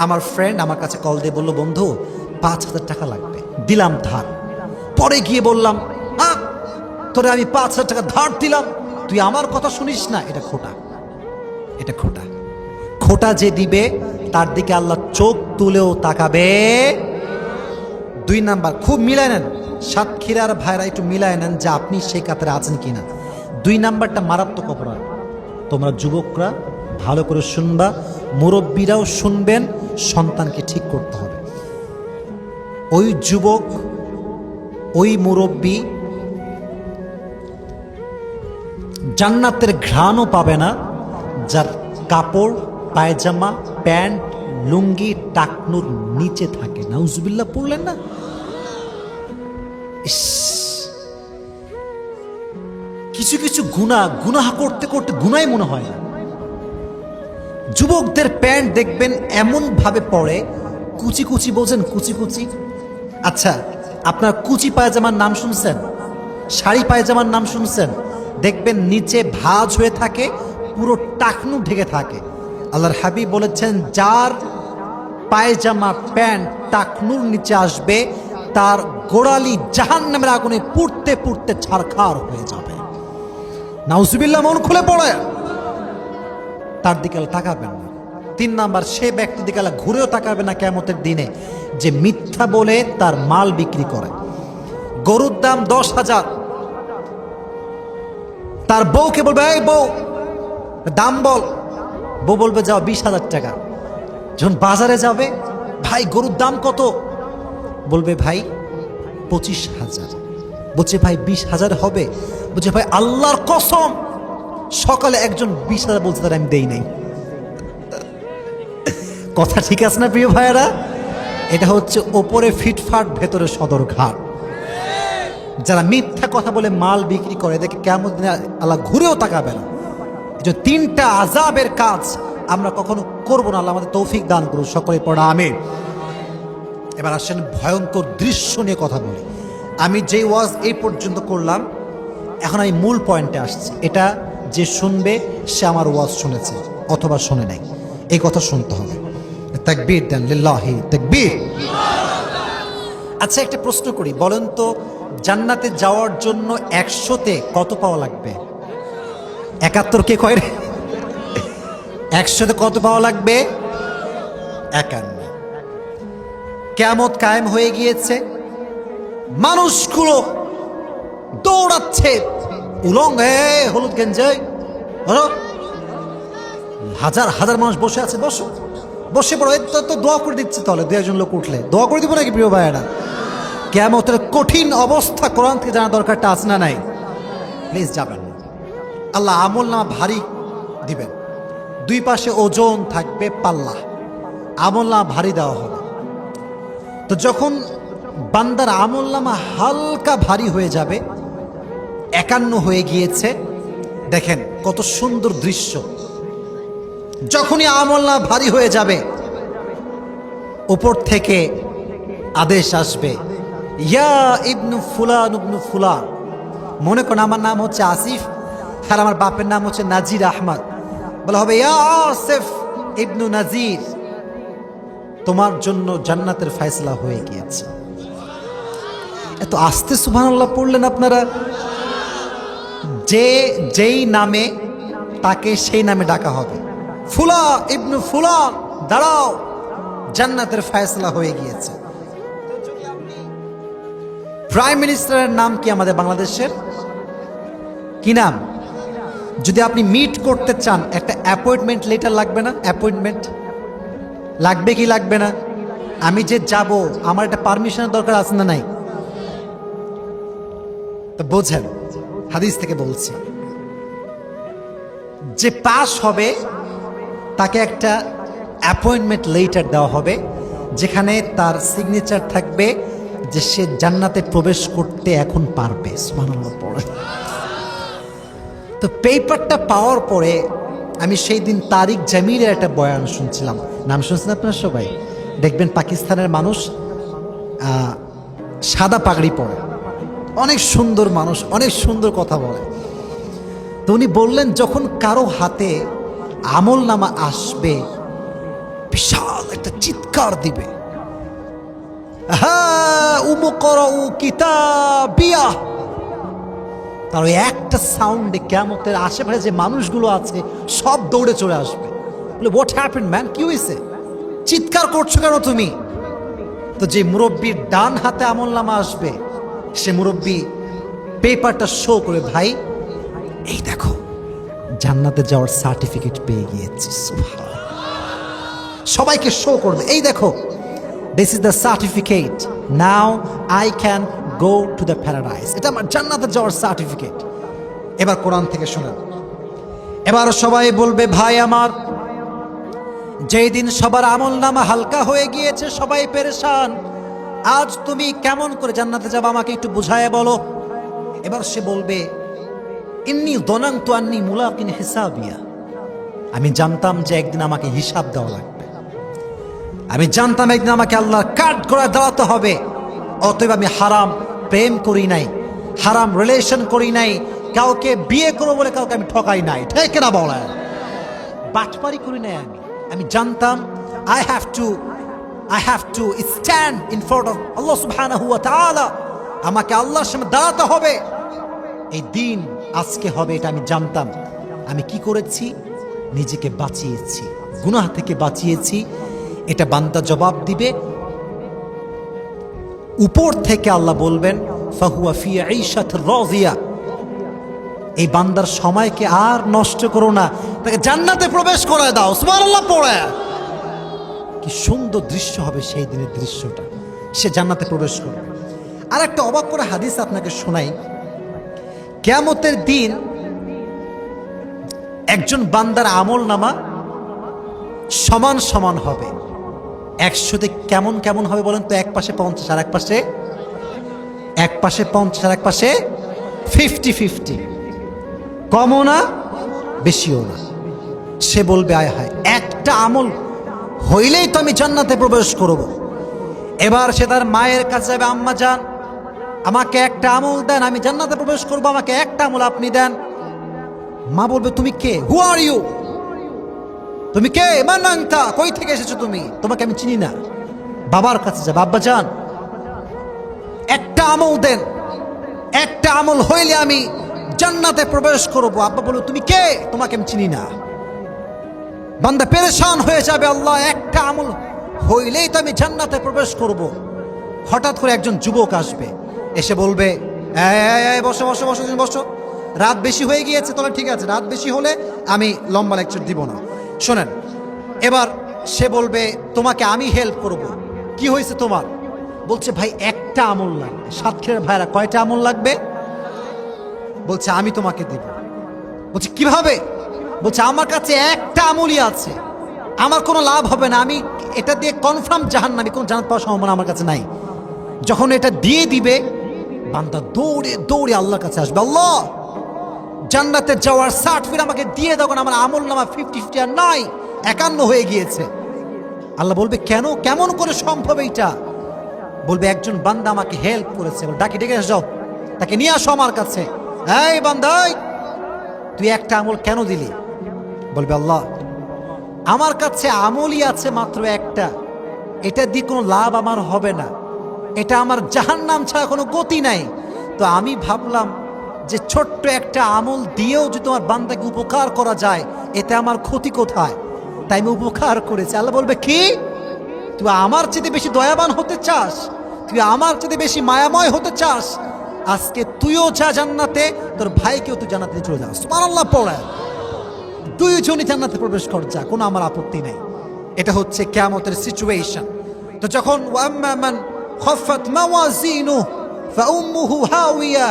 আমার ফ্রেন্ড আমার কাছে কল দিয়ে বললো, বন্ধু 5,000 টাকা লাগবে, দিলাম ধার। পরে গিয়ে বললাম, তোরে আমি 5,000 টাকা ধার দিলাম, তুই আমার কথা শুনিস না। এটা খোটা, এটা খোটা। খোটা যে দিবে তার দিকে আল্লাহ চোখ তুলেও তাকাবে। 2 নাম্বার, খুব মিলায় নেন সাতক্ষীরার ভাইরা, একটু মিলায় নেন যে আপনি সেই কাতারে আছেন কিনা। 2 নাম্বারটা মারাত্মক অপরাধ। তোমরা যুবকরা ভালো করে শুনবা, মুরব্বীরাও শুনবেন, সন্তানকে ঠিক করতে হবে। ওই যুবক, ওই মুরব্বী জান্নাতের ঘ্রাণও পাবে না যার কাপড়, পায়জামা, প্যান্ট, লুঙ্গি টাকনুর নিচে থাকে। নাউজুবিল্লাহ পড়লেন না? কিছু কিছু গুনাহ করতে করতে গুনাই মনে হয় না। যুবকদের প্যান্ট দেখবেন এমন ভাবে পড়ে, কুচি কুচি, বোঝেন কুচি কুচি? আচ্ছা, আপনার কুচি পায়জামার নাম শুনছেন? শাড়ি পায়জামার নাম শুনছেন? দেখবেন নিচে ভাঁজ হয়ে থাকে, পুরো টাকনু ঢেকে থাকে। আল্লাহর হাবিব বলেছেন, যার পায়জামা প্যান্ট টাকনুর নিচে আসবে তার গোড়ালি জাহান্নামের আগুনে পুড়তে পুড়তে ছারখার হয়ে যাবে। নাউজুবিল্লাহ, মন খুলে পড়ে। তার দিকে তাকাবেন না। 3 নাম্বার, সে ব্যক্তি দিকে ঘুরেও তাকাবে না কিয়ামতের দিনে যে মিথ্যা বলে তার মাল বিক্রি করে। গরুর দাম 10,000, তার বউকে বলবে, এই বউ দাম বল, বউ বলবে যাও 20,000 টাকা। যখন বাজারে যাবে, ভাই গরুর দাম কত? বলবে ভাই 25,000। বলছে ভাই 20,000 হবে? বলছে ভাই আল্লাহর কসম, সকালে একজন 20,000 বলছে, তার আমি দেই নাই। কথা ঠিক আছে না প্রিয় ভাইয়েরা? এটা হচ্ছে ওপরে ফিটফাট, ভেতরে সদরঘাট। যারা মিথ্যা কথা বলে মাল বিক্রি করে, দেখে কিয়ামত দিনে আল্লাহ ঘুরেও তাকাবে না। যে 3টা আযাবের কাজ আমরা কখনো করবো না। আল্লাহ আমাদের তৌফিক দান করুন, সকলে পড়া আমিন। এবার আসেন ভয়ঙ্কর দৃশ্য নিয়ে কথা বলি। আমি যেই ওয়াজ এই পর্যন্ত করলাম, এখন আমি মূল পয়েন্টে আসছি। এটা যে শুনবে সে আমার ওয়াজ শুনেছে অথবা শোনে নাই, এই কথা শুনতে হবে। তাকবীর দেন, লিল্লাহি তাকবীর। আচ্ছা, একটা প্রশ্ন করি, বলেন তো জান্নাতে যাওয়ার জন্য 100-তে কত পাওয়া লাগবে? 71 কে কয় রে? 100-তে কত পাওয়া লাগবে? 51। কিয়ামত কায়েম হয়ে গিয়েছে, মানুষগুলো দৌড়াচ্ছে উলঙ্গ, হলুদ গেঞ্জে, হাজার হাজার মানুষ বসে আছে। বসো, বসে পড়ো। তো দোয়া করে দিচ্ছে, তাহলে 2-1 লোক উঠলে দোয়া করে দিব নাকি প্রিয় ভাইয়েরা? কিয়ামতের কঠিন অবস্থা কোরআন থেকে জানা দরকারটা আছে না নাই? প্লিজ যাবেন। আল্লাহ আমল নামা ভারী দিবেন, 2 পাশে ওজন থাকবে, পাল্লা, আমল নামা ভারী দেওয়া হবে। তো যখন বান্দার আমল নামা হালকা ভারী হয়ে যাবে, 51 হয়ে গিয়েছে, দেখেন কত সুন্দর দৃশ্য। যখনই আমল নামা ভারী হয়ে যাবে, উপর থেকে আদেশ আসবে, ইয়া ইবনু ফুলান ইবনু ফুলান। মনে করেন আমার নাম হচ্ছে আসিফ, আর আমার বাপের নাম হচ্ছে নাজির আহমদ। বলা হবে, ইয়া আসিফ ইবনু নাজির, তোমার জন্য জান্নাতের ফয়সালা হয়ে গিয়েছে। এত আস্তে সুবহানাল্লাহ পড়লেন আপনারা। যেই নামে তাকে সেই নামে ডাকা হবে, ফুলা ইবনু ফুলান, দাঁড়াও, জান্নাতের ফয়সালা হয়ে গিয়েছে। প্রাইম মিনিস্টারের নাম কি আমাদের বাংলাদেশের? কি নাম? যদি আপনি মিট করতে চান, একটা অ্যাপয়েন্টমেন্ট লেটার লাগবে না? অ্যাপয়েন্টমেন্ট লাগবে কি লাগবে না? আমি যে যাব, আমার একটা পারমিশনের দরকার আছে না নাই? তো বোঝেন, হাদিস থেকে বলছি, যে পাস হবে তাকে একটা অ্যাপয়েন্টমেন্ট লেটার দেওয়া হবে, যেখানে তার সিগনেচার থাকবে যে সে জান্নাতে প্রবেশ করতে এখন পারবে। সুবহানাল্লাহ পড়ে। তো পেপারটা পাওয়ার পরে আমি সেই দিন তারিক জামিলের একটা বয়ান শুনছিলাম। নাম শুনছেন আপনারা সবাই? দেখবেন পাকিস্তানের মানুষ সাদা পাগড়ি পরে, অনেক সুন্দর মানুষ, অনেক সুন্দর কথা বলে। তো উনি বললেন, যখন কারো হাতে আমল নামা আসবে, বিশাল একটা চিৎকার দিবে, তার ওই একটা সাউন্ডে কিয়ামতের আশেপাশে যে মানুষগুলো আছে সব দৌড়ে চলে আসবে। বলে, হোয়াট হ্যাপেন্ড ম্যান, কি হয়েছে, চিৎকার করছো কেন তুমি? তো যে মুরব্বীর ডান হাতে আমল নামা আসবে, সে মুরব্বী পেপারটা শো করে, ভাই এই দেখো, জান্নাতে যাওয়ার সার্টিফিকেট পেয়ে গিয়েছি। সবাইকে শো করবে, এই দেখো, this is the certificate, now I can go to the paradise. এটা আমার জান্নাতে যাওয়ার সার্টিফিকেট। এবার কোরআন থেকে শোনেন। এবার সবাই বলবে, ভাই আমার, যেই দিন সবার আমল নামা হালকা হয়ে গিয়েছে, সবাই পেরেশান, আজ তুমি কেমন করে জান্নাতে যাবে আমাকে একটু বুঝায় বলো। এবার সে বলবে, ইন্নী যনানতু আন্নী মুলাকিন হিসাবিয়া, আমি জানতাম যে একদিন আমাকে হিসাব দেওয়া লাগবে, আমি জানতাম একদিন আমাকে আল্লাহর কাঠ গড়ায় দাঁড়াতে হবে। অতএব আমি হারাম প্রেম করি নাই, হারাম রিলেশন করি নাই, কাউকে বিয়ে করবো বলে কাউকে আমি ঠকাই নাই, ঠিক না বলা, বাটপারি করি নাই। আমি জানতাম I have to stand in front of Allah subhanahu wa ta'ala, আমাকে আল্লাহর সামনে দাঁড়াতে হবে, এই দিন আজকে হবে, এটা আমি জানতাম। আমি কি করেছি? নিজেকে বাঁচিয়েছি, গুনাহ থেকে বাঁচিয়েছি। এটা বান্দা জবাব দিবে। উপর থেকে আল্লাহ বলবেন, ফাহুয়া ফি আইশাতির রাদিয়া, এই বান্দার সময়কে আর নষ্ট করো না, তাকে জান্নাতে প্রবেশ করায় দাও। সুবহানাল্লাহ পড়ে। কি সুন্দর দৃশ্য হবে সেই দিনের দৃশ্যটা, সে জান্নাতে প্রবেশ করবে। আর একটা অবাক করা হাদিস আপনাকে শোনাই। কিয়ামতের দিন একজন বান্দার আমল নামা সমান সমান হবে। 100-তে কেমন কেমন হবে বলেন তো? এক পাশে 50 আর এক পাশে 50 আর এক পাশে 50-50, কমও না বেশিও না। সে বলবে আয় হায়, একটা আমল হইলেই তো আমি জান্নাতে প্রবেশ করব। এবার সে তার মায়ের কাছে যাবে, আম্মা যান আমাকে একটা আমল দেন, আমি জান্নাতে প্রবেশ করব, আমাকে একটা আমল আপনি দেন। মা বলবে তুমি কে, হু আর ইউ, তুমি কে, মান আনতা, কই থেকে এসেছো তুমি, তোমাকে আমি চিনি না। বাবার কাছে যাবে, আব্বা যান একটা আমল দেন, একটা আমল হইলে আমি জান্নাতে প্রবেশ করব। আব্বা বলবে তুমি কে, তোমাকে আমি চিনি না। বান্দা পেরেশান হয়ে যাবে, আল্লাহ একটা আমল হইলেই তো আমি জান্নাতে প্রবেশ করব। হঠাৎ করে একজন যুবক আসবে, এসে বলবে বসো বসো বসো বসো, রাত বেশি হয়ে গিয়েছে, তাহলে ঠিক আছে, রাত বেশি হলে আমি লম্বা লেকচার দিব না। শোনেন, এবার সে বলবে তোমাকে আমি হেল্প করব। কি হয়েছে তোমার? বলছে ভাই একটা আমল লাগবে। সাতক্ষীরার ভাইরা কয়টা আমল লাগবে? বলছে আমি তোমাকে দিব। বলছে কিভাবে? বলছে আমার কাছে একটা আমলই আছে, আমার কোনো লাভ হবে না, আমি এটা দিয়ে কনফার্ম জাহান্নামী, কোনো জান্নাত পাওয়ার সম্ভাবনা আমার কাছে নাই। যখন এটা দিয়ে দিবে, বান্দা দৌড়ে দৌড়ে আল্লাহর কাছে আসবে, আল্লাহ জান্নাতে যাওয়ার সার্টিফিকেট আমাকে দিয়ে দাও, আমার আমল নামা 50-50 আর নাই, 51 হয়ে গিয়েছে। আল্লাহ বলবে কেন, কেমন করে সম্ভব এইটা? বলবে একজন বান্দা আমাকে হেল্প করেছে, ডাকি ডেকে যাও, তাকে নিয়ে আসো আমার কাছে। এই বান্দা, তুই একটা আমল কেন দিলি? বলবে আল্লাহ আমার কাছে আমলই আছে মাত্র একটা, এটা দিয়ে কোনো লাভ আমার হবে না, এটা আমার জাহান্নাম ছাড়া কোনো গতি নাই। তো আমি ভাবলাম যে ছোট্ট একটা আমল দিয়েও যদি তোমার বান্দাকে উপকার করা যায়, এতে আমার ক্ষতি কোথায়? তাই আমি উপকার করেছি। আল্লাহ বলবে কি, তুই আমার চেয়ে বেশি দয়াবান হতে চাস, তুই আমার চেয়ে বেশি মায়াময় হতে চাস, আজকে তুইও যা জান্নাতে, তোর ভাইকেও তুই জান্নাতে চলে যাস। সুবহানাল্লাহ পড়ে দুইজনই জান্নাতে প্রবেশ কর, যা, কোনো আমার আপত্তি নেই। এটা হচ্ছে কিয়ামতের সিচুয়েশন। তো যখন ওয়াম্মা মান খাফাত মাওয়াজিনুহু ফাউম্মুহু হাওিয়া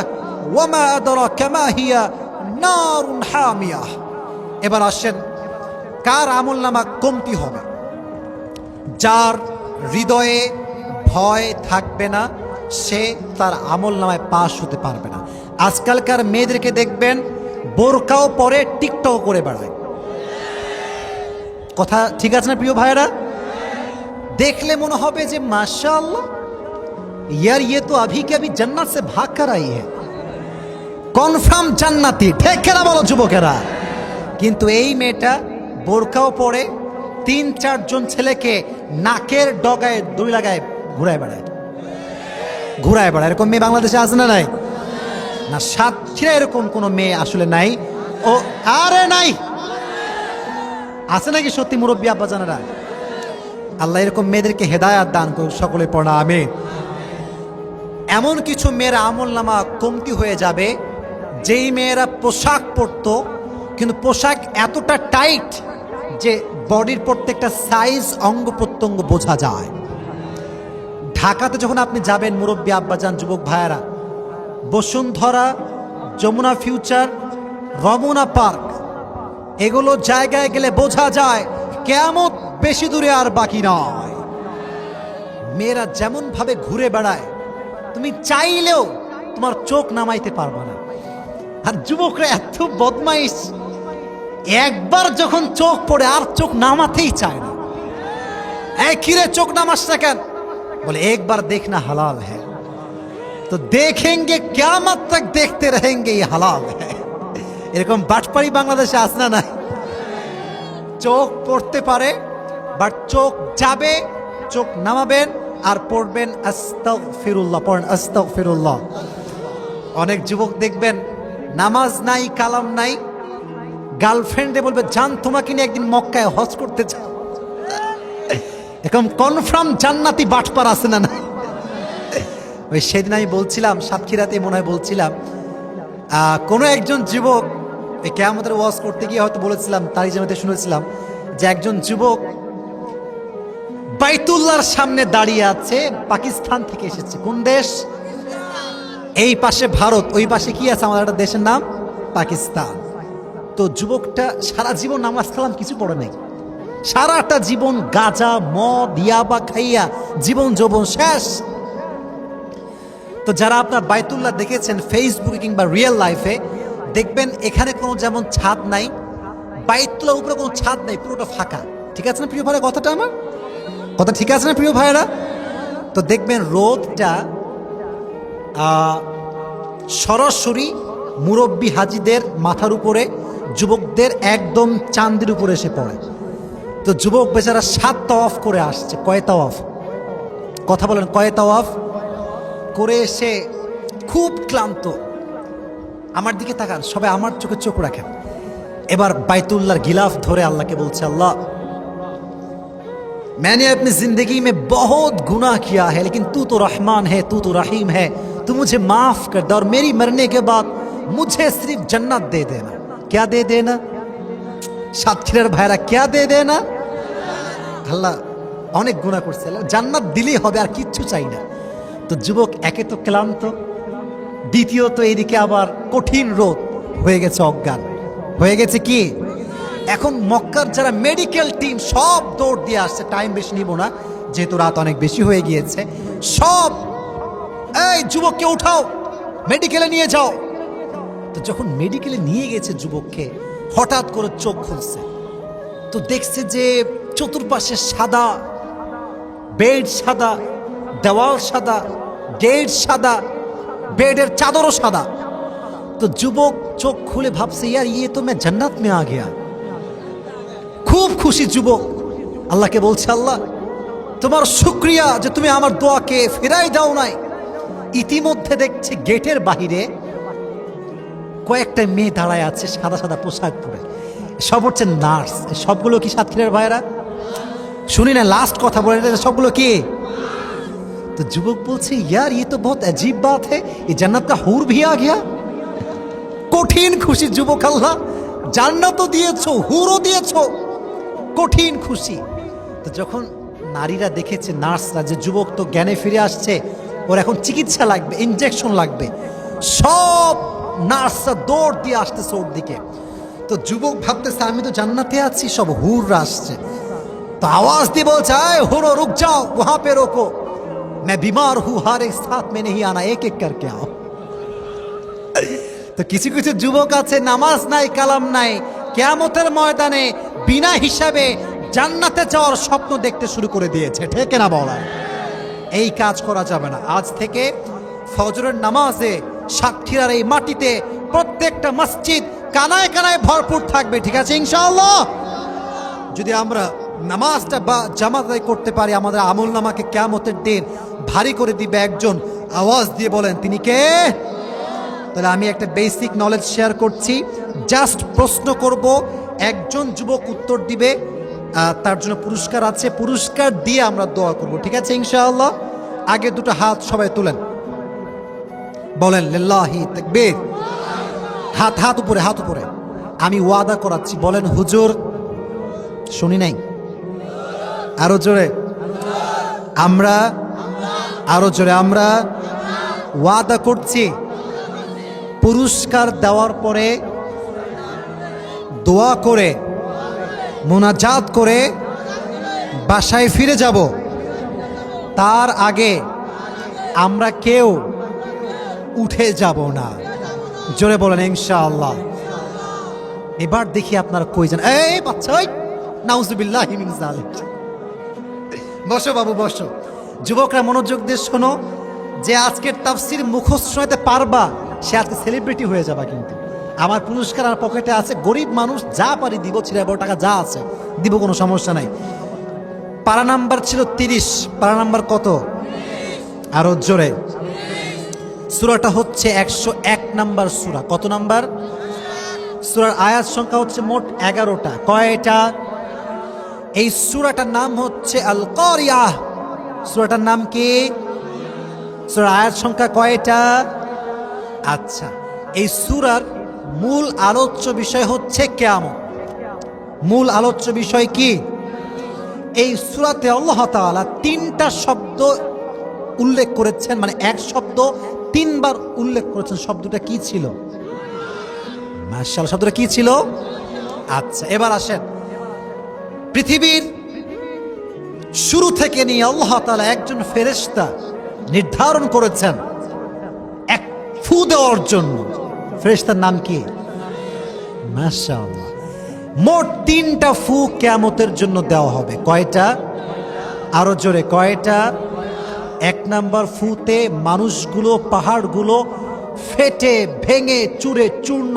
ওয়ামা আদরাকা মা হিয়া নারুন হামিয়াহ। এবার আসেন কার আমলনামা কমতি হবে? যার হৃদয়ে ভয় থাকবে না, সে তার আমলনামায় পাস হতে পারবে না। আজকালকার মেয়েদেরকে দেখবেন বোরকাও পরে, টিকটক করে বেড়ায়। কথা ঠিক আছে না প্রিয় ভাইরা? দেখলে মনে হবে যে মাশাআল্লাহ यार ये तो अभी के अभी जन्नत से भाग कर आई है, কনফার্ম জান্নাতি। ঠিক কেনা বলো যুবকেরা? কিন্তু এই মেয়েটা বোরকাও পরে 3-4 জন ছেলেকে নাকের ডগায় দড়ি লাগায় ঘুরায় বেড়ায়, ঘুরায় বেড়ায়। এরকম মেয়ে বাংলাদেশে আছে না নাই? না, সাতক্ষীরা এরকম কোনো মেয়ে আসলে নাই। ও আরে নাই, আছে নাকি সত্যি মুরব্বী আব্বা জানারা? আল্লাহ এরকম মেয়েদেরকে হেদায়াত দান করুক, সকলে পড়া আমিন। এমন কিছু মেয়েরা আমলনামা কমতি হয়ে যাবে, যেই মেয়েরা পোশাক পরতো, কিন্তু পোশাক এতটা টাইট যে বডির প্রত্যেকটা সাইজ, অঙ্গ প্রত্যঙ্গ বোঝা যায়। ঢাকাতে যখন আপনি যাবেন মুরব্বী আব্বাজান, যুবক ভাইয়েরা, বসুন্ধরা, যমুনা ফিউচার, রমনা পার্ক, এগুলো জায়গায় গেলে বোঝা যায় কিয়ামত বেশি দূরে আর বাকি নয়। মেয়েরা যেমন ভাবে ঘুরে বেড়ায়, তুমি চাইলেও তোমার চোখ নামাইতে পারবে না। আর যুবকরা এত বদমাইশ, একবার যখন চোখ পড়ে আর চোখ নামাতেই চায় না। কিরে চোখ নামাস না কেন? বলে একবার দেখনা হালাল है, तो देखेंगे क़यामत तक देखते रहेंगे ये हलाल है। এরকম বাটপাড়ি বাংলাদেশে আসে না? নাই। চোখ পড়তে পারে, বাট চোখ যাবে, চোখ নামাবেন আর পড়বেন আস্তাগফিরুল্লাহ, পড়েন আস্তাগফিরুল্লাহ। অনেক যুবক দেখবেন নামাজ নাই, কালাম নাই, গার্লফ্রেন্ডে বলবে জান তোমাকে নিয়ে একদিন মক্কায় হজ করতে চাও। এরকম কনফার্ম জান্নাতি বাটপার আছে না? নাই। ওই সেদিন আমি বলছিলাম, সাতক্ষীরাতে মনে হয় বলছিলাম, কোনো একজন যুবক এই কিয়ামতের ওয়াজ করতে গিয়ে হয়তো বলেছিলাম, তারই জামাতে শুনেছিলাম যে একজন যুবক বাইতুল্লাহর সামনে দাঁড়িয়ে আছে, পাকিস্তান থেকে এসেছে। কোন দেশ? এই পাশে ভারত, ওই পাশে কি আছে আমাদের একটা দেশের নাম পাকিস্তান। তো যুবকটা সারা জীবন নামাজ কালাম কিছু পড়ে নাই, সারাটা জীবন গাঁজা মদ ইয়াবা খাইয়া জীবন যৌবন শেষ। তো যারা আপনার বাইতুল্লাহ দেখেছেন ফেসবুকে কিংবা রিয়েল লাইফে, দেখবেন এখানে কোনো যেমন ছাদ নাই, বাইতুল্লাহ উপরে কোনো ছাদ নেই, পুরোটা ফাঁকা। ঠিক আছে না প্রিয় ভাইরা, কথাটা আমার কথা ঠিক আছে না প্রিয় ভাইরা? তো দেখবেন রোদটা সরাসরি মুরব্বী হাজিদের মাথার উপরে, যুবকদের একদম চাঁদের উপরে এসে পড়ে। তো যুবক বেচারা 7 তাওয়াফ করে আসছে। কয় তাওয়াফ? কথা বলেন, কয় তাওয়াফ করে এসে খুব ক্লান্ত। আমার দিকে তাকান, সবাই আমার চোখে চোখ রাখেন। এবার বাইতুল্লাহর গিলাফ ধরে আল্লাহকে বলছে, আল্লাহ मैंने अपनी जिंदगी में बहुत गुनाह किया है, लेकिन तू तो रहमान है, तू तो रहीम है, तू मुझे माफ कर दे और मेरी मरने के बाद मुझे सिर्फ जन्नत दे देना। क्या दे देना? সাতক্ষীরার ভাইরা, क्या दे देना? আল্লাহ অনেক গুনাহ করছে, জান্নাত দিলেই হবে, আর কিচ্ছু চাই না। তো যুবক একে তো ক্লান্ত, দ্বিতীয়ত এদিকে আবার কঠিন রোদ, হয়ে গেছে অজ্ঞান, হয়ে গেছে কি। এখন মক্কার যারা মেডিকেল টিম সব দৌড় দিয়ে আসছে। টাইম বেশি নিব না, যেহেতু রাত অনেক বেশি হয়ে গিয়েছে। সব, এই যুবককে উঠাও, মেডিকেলে নিয়ে যাও। তো যখন মেডিকেলে নিয়ে গেছে যুবককে, হঠাৎ করে চোখ খুলছে। তো দেখছে যে চতুর্পাশে সাদা, বেড সাদা, দেওয়াল সাদা, গেট সাদা, বেডের চাদরও সাদা। তো যুবক চোখ খুলে ভাবছে, ইয়ার ইয়ে তো मैं जन्नत में आ गया। খুব খুশি যুবক, আল্লাহকে বলছে, আল্লাহ তোমার শুকরিয়া যে তুমি আমার দোয়াকে ফেরাই দাও নাই। ইতিমধ্যে দেখছে গেটের বাহিরে কয়েকটা মেয়ে দাঁড়ায় আছে সাদা সাদা পোশাক পরে, সব হচ্ছে নার্স। সবগুলো কি সাতক্ষীরার ভাইরা? শুনি না, লাস্ট কথা বলে, সবগুলো কি? তো যুবক বলছে, यार ये तो बहुत अजीब बात है, ये जन्नत का हूर भी आ गया। কঠিন খুশি যুবক, আল্লাহ জান্নাতও দিয়েছো, হুরও দিয়েছো, কঠিন খুশি। তো যখন নারীরা দেখেছে, নার্সরা, যে যুবক তো জ্ঞানে ফিরে আসছে, ওর এখন চিকিৎসা লাগবে, ইনজেকশন লাগবে, সব নার্সরা দৌড় দিয়ে আসতেছে ওর দিকে। তো যুবক ভাবতেছে, আমি তো জান্নাতে আছি, সব হুররা আসছে। তো আওয়াজ দিয়ে বলছে, আয় হুরো রুক যাও, ওহাঁ পে রোকো, मैं बीमार हूं, हर एक साथ में नहीं आना, एक एक करके आओ। তো কিছু কিছু যুবক আছে, নামাজ নাই, কালাম নাই, কিয়ামতের ময়দানে বিনা হিসাবে জান্নাতে যাওয়ার স্বপ্ন দেখতে শুরু করে দিয়েছে। ঠিক না বলা? এই কাজ করা যাবে না। আজ থেকে ফজরের নামাজে সাতক্ষীরার এই মাটিতে প্রত্যেকটা মসজিদ কানায় কানায় ভরপুর থাকবে। ঠিক আছে ইনশাআল্লাহ? যদি আমরা নামাজটা বা জামাত আদায় করতে পারি, আমাদের আমল নামাকে কিয়ামতের দিন ভারী করে দিবে একজন। আওয়াজ দিয়ে বলেন, তিনি কে? তাহলে আমি একটা বেসিক নলেজ শেয়ার করছি, জাস্ট প্রশ্ন করব, একজন যুবক উত্তর দিবে, তার জন্য পুরস্কার আছে, পুরস্কার দিয়ে আমরা দোয়া করব। ঠিক আছে ইনশাআল্লাহ? আগে দুটো হাত সবাই তুলেন, বলেন লিল্লাহি তাকবীর। হাত হাত উপরে, হাত উপরে। আমি ওয়াদা করাচ্ছি, বলেন হুজুর। শুনি নাই, আরো জোরে। আমরা, আরো জোরে। আমরা ওয়াদা করছি, পুরস্কার দেওয়ার পরে দোয়া করে, মোনাজাত করে বাসায় ফিরে যাব। তার আগে আমরা কেউ উঠে যাব না। জোরে বলেন ইনশাআল্লাহ। এবার দেখি আপনারা কই যান। এই বাচ্চা, নাউজুবিল্লাহি মিন যালিক। বসো বাবু, বসো। যুবকরা মনোযোগ দিয়ে শোনো, যে আজকের তাফসীর মুখস্থ শোনাতে পারবা, সে আজকে সেলিব্রিটি হয়ে যাবা। কিন্তু আমার পুরস্কার আর পকেটে আছে, গরিব মানুষ যা পারি দিব, 6 টাকা যা আছে দিব, কোনো সমস্যা নাই। পারা নাম্বার ছিল 30, পারা নাম্বার কত? আরো জোরে। সূরাটা হচ্ছে 101 নাম্বার সূরা। কত নাম্বার? সূরার আয়াত সংখ্যা হচ্ছে মোট 11টা। কয়টা? এই সূরাটার নাম হচ্ছে আল কারিয়াহ। সূরাটার নাম কি? সূরার আয়াত সংখ্যা কয়টা? আচ্ছা, এই সূরার মূল আলোচ্য বিষয় হচ্ছে কিয়ামত। মূল আলোচ্য বিষয় কি? এই সূরাতে আল্লাহ তাআলা 3টা শব্দ উল্লেখ করেছেন, মানে এক শব্দ 3 বার উল্লেখ করেছেন। শব্দটা কি ছিল? মাশাআল্লাহ, শব্দটা কি ছিল? আচ্ছা, এবার আসেন, পৃথিবীর শুরু থেকে নিয়ে আল্লাহ তাআলা একজন ফেরেশতা নির্ধারণ করেছেন এক ফু দেওয়ার জন্য। ফেরেশতার নাম কি? মাশাআল্লাহ। মোট 3টা ফু কিয়ামতের জন্য দেওয়া হবে। কয়টা? আরো জোরে, কয়টা? 1 নাম্বার ফুতে মানুষগুলো, পাহাড়গুলো ফেটে ভেঙে চুরে চূর্ণ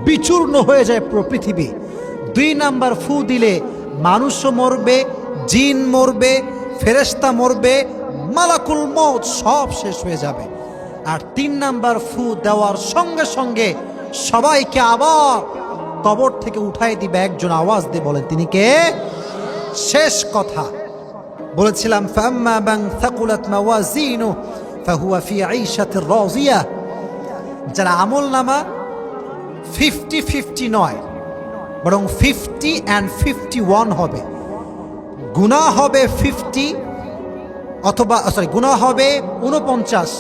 বিচূর্ণ হয়ে যায় পুরো পৃথিবী। 2 নাম্বার ফু দিলে মানুষও মরবে, জিন মরবে, ফেরেশতা মরবে, মালাকুল মউত সব শেষ হয়ে যাবে। আর 3 নাম্বার ফু দেওয়ার সঙ্গে সঙ্গে সবাইকে আবার কবর থেকে উঠাই দিবে একজন, আওয়াজ দিয়ে বলেন তিনি কে? শেষ কথা বলেছিলাম, ফাম্মা মান থাকুলাত মাওয়াজিনু ফাহুয়া ফি আইশাতির রাজিয়া। যারা আমল নামা 50-50 নয়, বরং 50 and 51 হবে। গুনাহ হবে 50 অথবা গুনাহ হবে 49,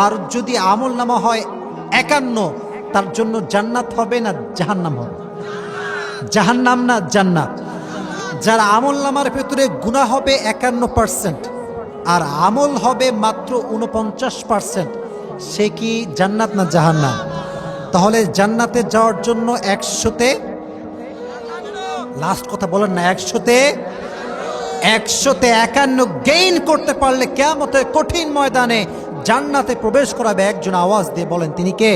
আর যদি আমল নামা হয় 51, তার জন্য জান্নাত হবে না জাহান্নাম হবে? জাহান্নাম না জান্নাত? যার আমল নামার ভেতরে গুনাহ হবে 51% আর আমল হবে মাত্র 49%, সে কি জান্নাত না জাহান্নাম? তাহলে জান্নাতে যাওয়ার জন্য 100তে, লাস্ট কথা বলেন না, 100তে 51 গেইন করতে পারলে কিয়ামতের কঠিন ময়দানে জান্নাতে প্রবেশ করাবে একজন, আওয়াজ দিয়ে বলেন তিনি কে?